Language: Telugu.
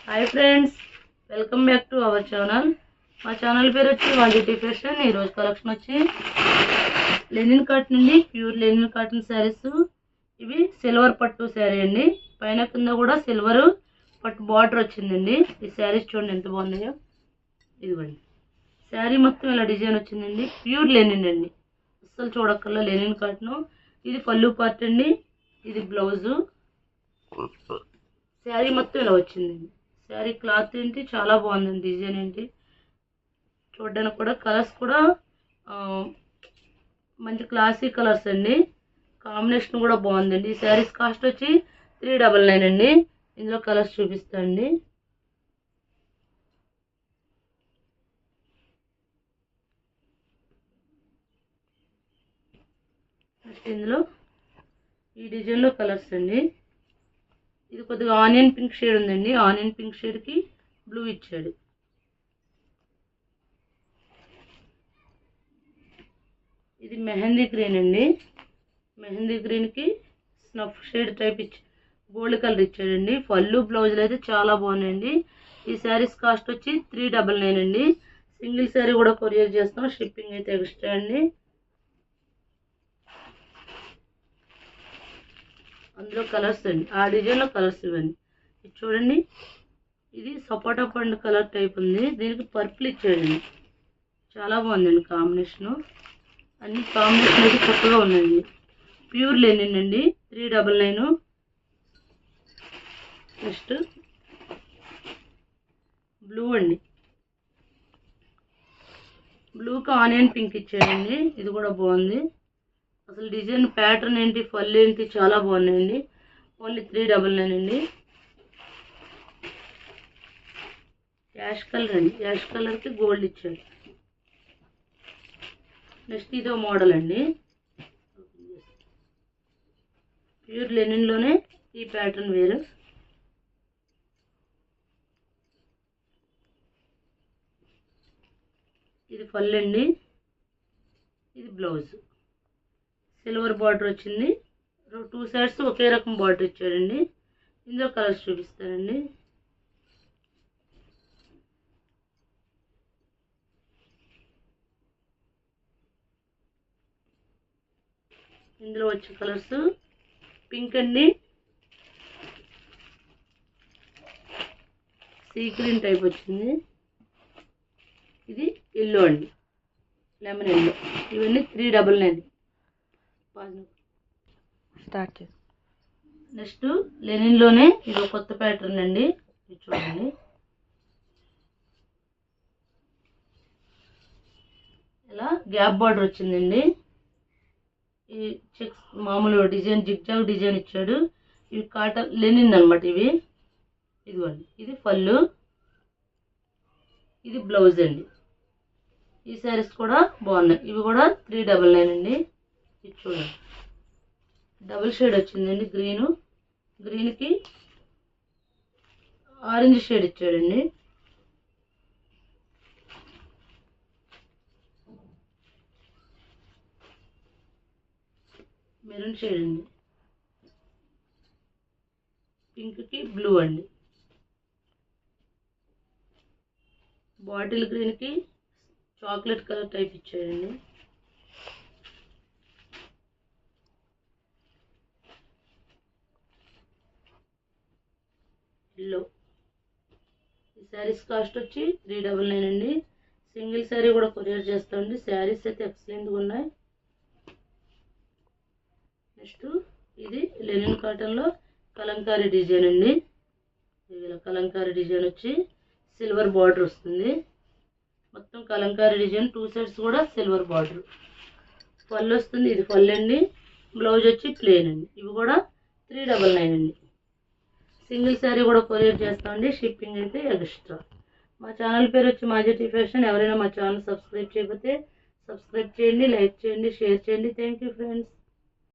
Hi friends, welcome back to our channel. మా ఛానల్ పేరు వచ్చి వాజిటీ ఫ్యాషన్. ఈరోజు కలెక్షన్ వచ్చి లెనిన్ కట్ నుండి ప్యూర్ లెనిన్ కాటన్ శారీస్. ఇవి సిల్వర్ పట్టు శారీ అండి. పైన కింద కూడా సిల్వర్ పట్టు బార్డర్ వచ్చిందండి. ఈ శారీస్ చూడండి ఎంత బాగున్నాయో. ఇదిగోండి శారీ మొత్తం ఇలా డిజైన్ వచ్చిందండి. ప్యూర్ లెనిన్ అండి, అస్సలు చూడక్కర్లా లెనిన్ కాటన్. ఇది పళ్ళు పార్ట్ అండి, ఇది బ్లౌజు. శారీ మొత్తం ఇలా వచ్చిందండి. శారీ క్లాత్ ఏంటి చాలా బాగుందండి, డిజైన్ ఏంటి చూడడానికి కూడా. కలర్స్ కూడా మంచి క్లాసీ కలర్స్ అండి. కాంబినేషన్ కూడా బాగుందండి. ఈ శారీస్ కాస్ట్ వచ్చి 399 అండి. ఇందులో కలర్స్ చూపిస్తా అండి. ఇందులో ఈ డిజైన్లో కలర్స్ అండి. ఇది కొద్దిగా ఆనియన్ పింక్ షేడ్ ఉందండి. ఆనియన్ పింక్ షేడ్కి బ్లూ ఇచ్చాడు. ఇది మెహందీ గ్రీన్ అండి. మెహందీ గ్రీన్కి స్నఫ్ షేడ్ టైప్ ఇచ్చి గోల్డ్ కలర్ ఇచ్చాడండి. పళ్ళు బ్లౌజులు అయితే చాలా బాగున్నాయండి. ఈ శారీస్ కాస్ట్ వచ్చి 399 అండి. సింగిల్ శారీ కూడా కొరియర్ చేస్తాం, షిప్పింగ్ అయితే ఎక్స్ట్రా అండి. అందులో కలర్స్ అండి, ఆ డిజైన్లో కలర్స్ ఇవ్వండి. ఇది చూడండి, ఇది సపోటా పండు కలర్ టైప్ ఉంది. దీనికి పర్పుల్ ఇచ్చాడండి. చాలా బాగుందండి కాంబినేషను. అన్ని కాంబినేషన్ అయితే చక్కగా ఉన్నాయండి. ప్యూర్ లెనిన్ అండి. 399. నెక్స్ట్ బ్లూ అండి. బ్లూకి ఆనియన్ పింక్ ఇచ్చాడండి. ఇది కూడా బాగుంది. అసలు డిజైన్ ప్యాటర్న్ ఏంటి, పళ్ళు ఏంటి చాలా బాగున్నాయండి. ఓన్లీ 399 అండి. యాష్ కలర్ అండి. యాష్ కలర్కి గోల్డ్ ఇచ్చాడు. నెక్స్ట్ ఇదో మోడల్ అండి. ప్యూర్ లెనిన్లోనే ఈ ప్యాటర్న్ వేరు. ఇది పళ్ళు అండి, ఇది బ్లౌజ్. సిల్వర్ బార్డర్ వచ్చింది. 2 సైడ్స్ ఒకే రకం బార్డర్ ఇచ్చాడండి. ఇందులో కలర్స్ చూపిస్తానండి. ఇందులో వచ్చే కలర్స్ పింక్ అండి, సీ గ్రీన్ టైప్ వచ్చింది. ఇది ఎల్లో అండి, లెమన్ ఎల్లో. ఇవన్నీ 399. స్టార్ట్ చేసి నెక్స్ట్ లెనిన్లోనే ఇది ఒక కొత్త ప్యాటర్న్ అండి. ఇది చూడండి, ఇలా గ్యాప్ బార్డర్ వచ్చిందండి. ఈ చెక్స్ మామూలు డిజైన్ జిగ్జాగ్ డిజైన్ ఇచ్చాడు. ఇవి కాటన్ లెనిన్ అనమాట ఇవి. ఇదిగోండి, ఇది పళ్ళు, ఇది బ్లౌజ్ అండి. ఈ శారీస్ కూడా బాగున్నాయి. ఇవి కూడా 399 అండి. ఇది చూడండి, డబుల్ షేడ్ వచ్చిందండి. గ్రీన్కి ఆరెంజ్ షేడ్ ఇచ్చాడండి. మెరూన్ షేడ్ అండి. పింక్కి బ్లూ అండి. బాటిల్ గ్రీన్కి చాక్లెట్ కలర్ టైప్ ఇచ్చాడండి. ఎల్లో. ఈ శారీస్ కాస్ట్ వచ్చి 399 అండి. సింగిల్ శారీ కూడా కొరియర్ చేస్తామండి. శారీస్ అయితే ఎక్సలెంట్గా ఉన్నాయి. నెక్స్ట్ ఇది లెనిన్ కాటన్లో కలంకారీ డిజైన్ అండి. ఇలా కలంకారీ డిజైన్ వచ్చి సిల్వర్ బార్డర్ వస్తుంది. మొత్తం కలంకారీ డిజైన్, 2 సైడ్స్ కూడా సిల్వర్ బార్డర్. పళ్ళు వస్తుంది. ఇది పళ్ళు అండి. బ్లౌజ్ వచ్చి ప్లెయిన్ అండి. ఇవి కూడా 399 అండి. సింగిల్ శారీ కూడా కొరియర్ చేస్తామండి, షిప్పింగ్ అయితే ఎక్స్ట్రా. మా ఛానల్ పేరు వచ్చి వాజిటీ ఫ్యాషన్. ఎవరైనా మా ఛానల్ సబ్స్క్రైబ్ చేయకపోతే సబ్స్క్రైబ్ చేయండి, లైక్ చేయండి, షేర్ చేయండి. Thank you friends.